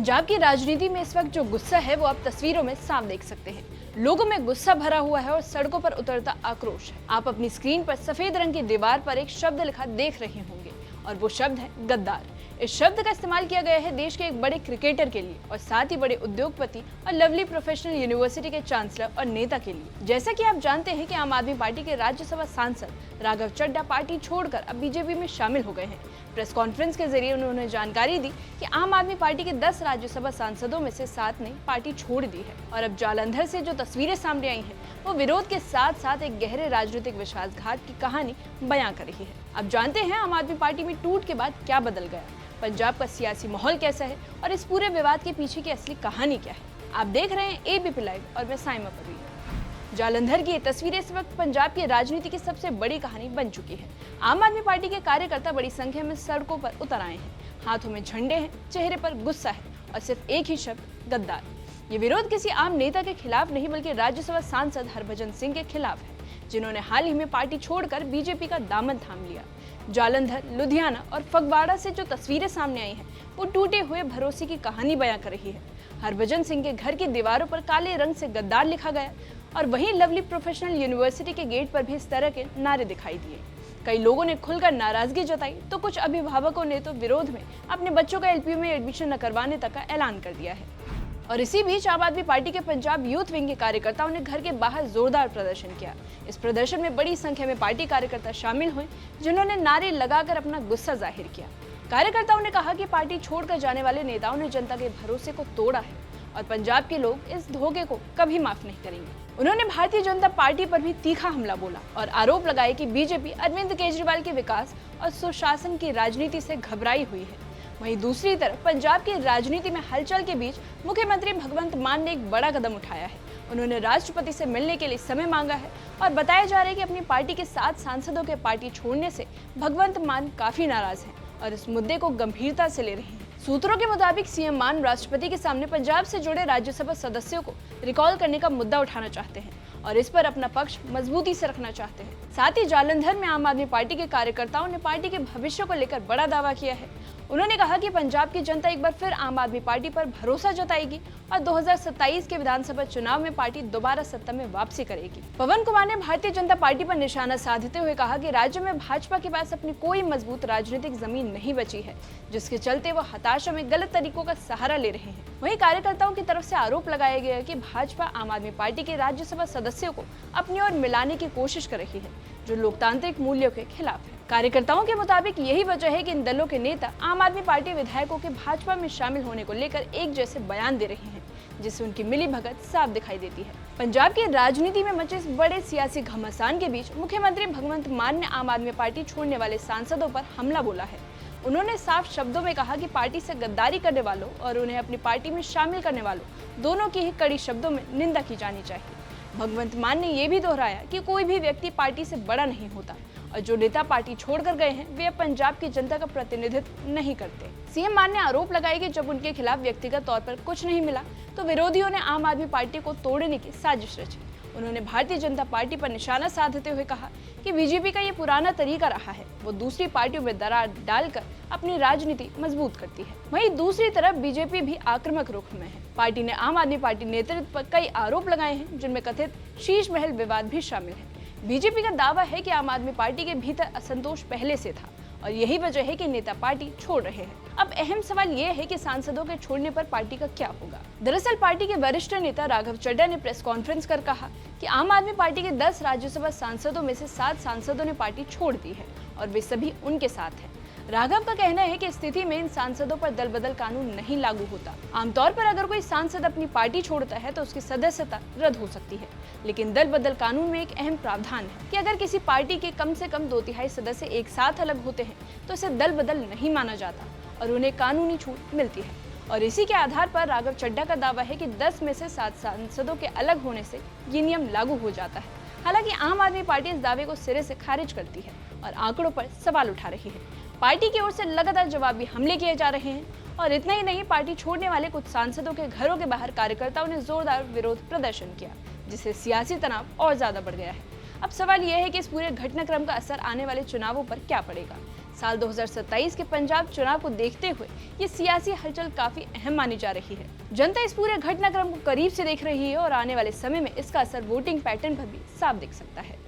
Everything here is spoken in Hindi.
पंजाब की राजनीति में इस वक्त जो गुस्सा है वो आप तस्वीरों में साफ देख सकते हैं। लोगों में गुस्सा भरा हुआ है और सड़कों पर उतरता आक्रोश है। आप अपनी स्क्रीन पर सफेद रंग की दीवार पर एक शब्द लिखा देख रहे होंगे और वो शब्द है गद्दार। इस शब्द का इस्तेमाल किया गया है देश के एक बड़े क्रिकेटर के लिए और साथ ही बड़े उद्योगपति और लवली प्रोफेशनल यूनिवर्सिटी के चांसलर और नेता के लिए। जैसा कि आप जानते हैं कि आम आदमी पार्टी के राज्यसभा सांसद राघव चड्ढा पार्टी छोड़कर अब बीजेपी में शामिल हो गए हैं। प्रेस कॉन्फ्रेंस के जरिए उन्होंने जानकारी दी कि आम आदमी पार्टी के 10 राज्यसभा सांसदों में से 7 ने पार्टी छोड़ दी है और अब जालंधर से जो तस्वीरें सामने आई हैं वो विरोध के साथ साथ एक गहरे राजनीतिक विश्वासघात की कहानी बयां कर रही है। अब जानते हैं आम आदमी पार्टी में टूट के बाद क्या बदल गया, पंजाब का सियासी माहौल कैसा है और इस पूरे विवाद के पीछे की असली कहानी क्या है। आप देख रहे हैं एबीपी लाइव और मैं साइमा परवीन। जालंधर की ये तस्वीरें इस वक्त पंजाब की राजनीति की सबसे बड़ी कहानी बन चुकी है। आम आदमी पार्टी के कार्यकर्ता बड़ी संख्या में सड़कों पर उतर आए हैं, हाथों में झंडे हैं, चेहरे पर गुस्सा है और सिर्फ एक ही शब्द गद्दार। ये विरोध किसी आम नेता के खिलाफ नहीं बल्कि राज्यसभा सांसद हरभजन सिंह के खिलाफ है, जिन्होंने हाल ही में पार्टी छोड़कर बीजेपी का दामन थाम लिया। जालंधर, लुधियाना और फगवाड़ा से जो तस्वीरें सामने आई हैं वो टूटे हुए भरोसे की कहानी बयां कर रही है। हरभजन सिंह के घर की दीवारों पर काले रंग से गद्दार लिखा गया और वहीं लवली प्रोफेशनल यूनिवर्सिटी के गेट पर भी इस तरह के नारे दिखाई दिए। कई लोगों ने खुलकर नाराजगी जताई तो कुछ अभिभावकों ने तो विरोध में अपने बच्चों का एलपीयू में एडमिशन न करवाने तक का ऐलान कर दिया है। और इसी बीच आम आदमी पार्टी के पंजाब यूथ विंग के कार्यकर्ताओं ने घर के बाहर जोरदार प्रदर्शन किया। इस प्रदर्शन में बड़ी संख्या में पार्टी कार्यकर्ता शामिल हुए, जिन्होंने नारे लगाकर अपना गुस्सा जाहिर किया। कार्यकर्ताओं ने कहा कि पार्टी छोड़कर जाने वाले नेताओं ने जनता के भरोसे को तोड़ा है और पंजाब के लोग इस धोखे को कभी माफ नहीं करेंगे। उन्होंने भारतीय जनता पार्टी पर भी तीखा हमला बोला और आरोप लगाए कि बीजेपी अरविंद केजरीवाल के विकास और सुशासन की राजनीति से घबराई हुई है। वहीं दूसरी तरफ पंजाब की राजनीति में हलचल के बीच मुख्यमंत्री भगवंत मान ने एक बड़ा कदम उठाया है। उन्होंने राष्ट्रपति से मिलने के लिए समय मांगा है और बताया जा रहा है कि अपनी पार्टी के 7 सांसदों के पार्टी छोड़ने से भगवंत मान काफी नाराज हैं और इस मुद्दे को गंभीरता से ले रहे हैं। सूत्रों के मुताबिक सीएम मान राष्ट्रपति के सामने पंजाब से जुड़े राज्यसभा सदस्यों को रिकॉल करने का मुद्दा उठाना चाहते हैं और इस पर अपना पक्ष मजबूती से रखना चाहते हैं। साथ ही जालंधर में आम आदमी पार्टी के कार्यकर्ताओं ने पार्टी के भविष्य को लेकर बड़ा दावा किया है। उन्होंने कहा कि पंजाब की जनता एक बार फिर आम आदमी पार्टी पर भरोसा जताएगी और 2027 के विधानसभा चुनाव में पार्टी दोबारा सत्ता में वापसी करेगी। पवन कुमार ने भारतीय जनता पार्टी पर निशाना साधते हुए कहा कि राज्य में भाजपा के पास अपनी कोई मजबूत राजनीतिक जमीन नहीं बची है, जिसके चलते वो हताशा में गलत तरीकों का सहारा ले रहे हैं। वहीं कार्यकर्ताओं की तरफ से आरोप लगाया गया कि भाजपा आम आदमी पार्टी के राज्यसभा सदस्यों को अपनी ओर मिलाने की कोशिश कर रही है, जो लोकतांत्रिक मूल्यों के खिलाफ है। कार्यकर्ताओं के मुताबिक यही वजह है कि इन दलों के नेता आम आदमी पार्टी विधायकों के भाजपा में शामिल होने को लेकर एक जैसे बयान दे रहे हैं, जिससे उनकी मिलीभगत साफ दिखाई देती है। पंजाब की राजनीति में मचे इस बड़े सियासी घमासान के बीच मुख्यमंत्री भगवंत मान ने आम आदमी पार्टी छोड़ने वाले सांसदों पर हमला बोला है। उन्होंने साफ शब्दों में कहा कि पार्टी से गद्दारी करने वालों और उन्हें अपनी पार्टी में शामिल करने वालों दोनों की ही कड़ी शब्दों में निंदा की जानी चाहिए। भगवंत मान ने यह भी दोहराया कि कोई भी व्यक्ति पार्टी से बड़ा नहीं होता और जो नेता पार्टी छोड़कर गए हैं वे पंजाब की जनता का प्रतिनिधित्व नहीं करते। सीएम मान ने आरोप लगाया कि जब उनके खिलाफ व्यक्तिगत तौर पर कुछ नहीं मिला तो विरोधियों ने आम आदमी पार्टी को तोड़ने की साजिश रची। उन्होंने भारतीय जनता पार्टी पर निशाना साधते हुए कहा कि बीजेपी का ये पुराना तरीका रहा है, वो दूसरी पार्टियों में दरार डालकर अपनी राजनीति मजबूत करती है। वहीं दूसरी तरफ बीजेपी भी आक्रामक रुख में है। पार्टी ने आम आदमी पार्टी नेतृत्व पर कई आरोप लगाए हैं, जिनमें कथित शीश महल विवाद भी शामिल है। बीजेपी का दावा है कि आम आदमी पार्टी के भीतर असंतोष पहले से था और यही वजह है कि नेता पार्टी छोड़ रहे हैं। अब अहम सवाल ये है कि सांसदों के छोड़ने पर पार्टी का क्या होगा। दरअसल पार्टी के वरिष्ठ नेता राघव चड्ढा ने प्रेस कॉन्फ्रेंस कर कहा कि आम आदमी पार्टी के 10 राज्यसभा सांसदों में से 7 सांसदों ने पार्टी छोड़ दी है और वे सभी उनके साथ हैं। राघव का कहना है कि स्थिति में इन सांसदों पर दल बदल कानून नहीं लागू होता। आमतौर पर अगर कोई सांसद अपनी पार्टी छोड़ता है तो उसकी सदस्यता रद्द हो सकती है, लेकिन दल बदल कानून में एक अहम प्रावधान है कि अगर किसी पार्टी के कम से कम 2/3 सदस्य एक साथ अलग होते हैं तो इसे दल बदल नहीं माना जाता और उन्हें कानूनी छूट मिलती है। और इसी के आधार पर राघव चड्ढा का दावा है कि 10 में से 7 सांसदों के अलग होने से ये नियम लागू हो जाता है। हालांकि आम आदमी पार्टी इस दावे को सिरे से खारिज करती है और आंकड़ों पर सवाल उठा रही है। पार्टी की ओर से लगातार जवाबी हमले किए जा रहे हैं और इतना ही नहीं, पार्टी छोड़ने वाले कुछ सांसदों के घरों के बाहर कार्यकर्ताओं ने जोरदार विरोध प्रदर्शन किया, जिससे सियासी तनाव और ज्यादा बढ़ गया है। अब सवाल यह है कि इस पूरे घटनाक्रम का असर आने वाले चुनावों पर क्या पड़ेगा। साल 2027 के पंजाब चुनाव को देखते हुए ये सियासी हलचल काफी अहम मानी जा रही है। जनता इस पूरे घटनाक्रम को करीब से देख रही है और आने वाले समय में इसका असर वोटिंग पैटर्न पर भी साफ दिख सकता है।